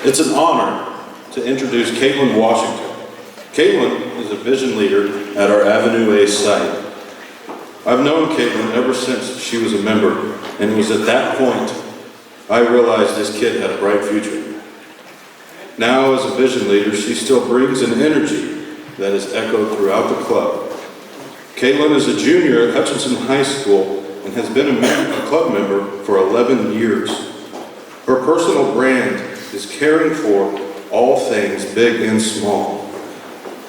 It's an honor to introduce Catelyn Washington. Catelyn is a vision leader at our Avenue A site. I've known Catelyn ever since she was a member, and it was at that point I realized this kid had a bright future. Now, as a vision leader, she still brings an energy that is echoed throughout the club. Catelyn is a junior at Hutchinson High School and has been a club member for 11 years. Her personal brand is caring for all things big and small.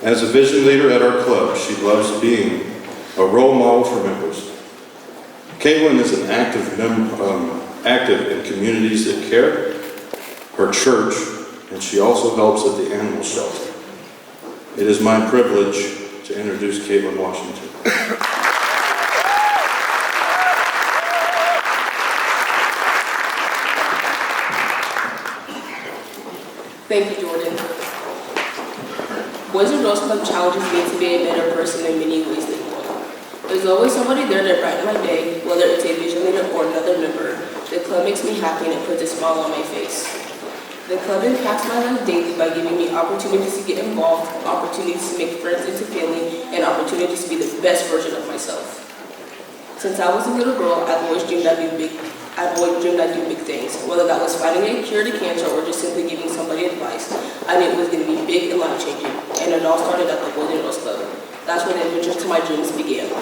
As a vision leader at our club, she loves being a role model for members. Catelyn is an active in communities that care, her church, and she also helps at the animal shelter. It is my privilege to introduce Catelyn Washington. Thank you, Jordan. Boys and Girls Club challenges me to be a better person in many ways than one. There's always somebody there to brighten my day, whether it's a vision leader or another member. The club makes me happy and it puts a smile on my face. The club impacts my life daily by giving me opportunities to get involved, opportunities to make friends into family, and opportunities to be the best version of myself. Since I was a little girl, I've always dreamed I'd do big things. Whether that was finding a cure to cancer or just simply giving somebody advice, I knew it was going to be big and life-changing, and it all started at the Boys and Girls Club. That's where the adventures to my dreams began.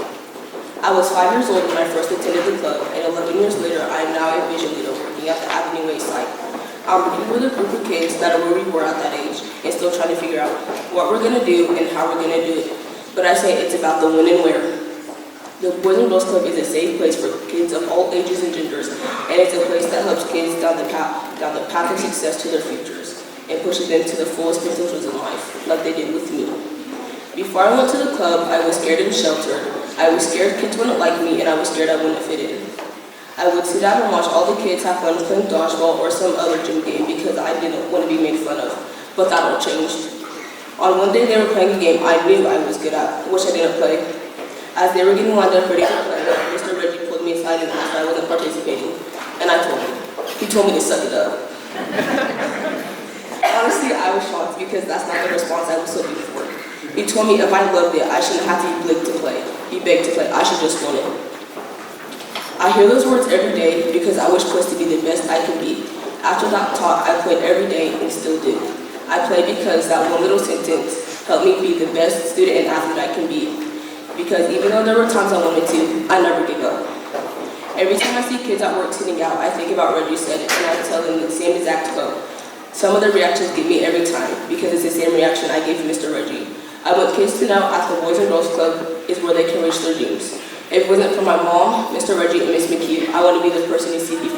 I was 5 years old when I first attended the club, and 11 years later, I am now a vision leader working at the Avenue A site. I'm working with a group of kids that are where we were at that age and still trying to figure out what we're going to do and how we're going to do it. But I say it's about the when and where. The Boys and Girls Club is a safe place for kids of all ages and genders, and it's a place that helps kids down the path of success to their futures and pushes them to the fullest potentials in life, like they did with me. Before I went to the club, I was scared and sheltered. I was scared kids wouldn't like me, and I was scared I wouldn't fit in. I would sit down and watch all the kids have fun playing dodgeball or some other gym game because I didn't want to be made fun of, but that all changed. On one day they were playing a game I knew I was good at, which I didn't play. As they were getting lined up ready to play, Mr. Reggie pulled me aside and asked if I wasn't participating, and I told him. He told me to suck it up. Honestly, I was shocked because that's not the response I was looking for. He told me if I loved it, I shouldn't have to be begged to play. I should just want it. I hear those words every day because I was supposed to be the best I can be. After that talk, I played every day and still do. I play because that one little sentence helped me be the best student and athlete I can be. Because even though there were times I wanted to, I never give up. Every time I see kids at work sitting out, I think about what Reggie said, and I tell them the same exact quote. Some of the reactions get me every time because it's the same reaction I gave Mr. Reggie. I want kids to know at the Boys and Girls Club is where they can reach their dreams. If it wasn't for my mom, Mr. Reggie, and Miss McHugh, I want to be the person you see before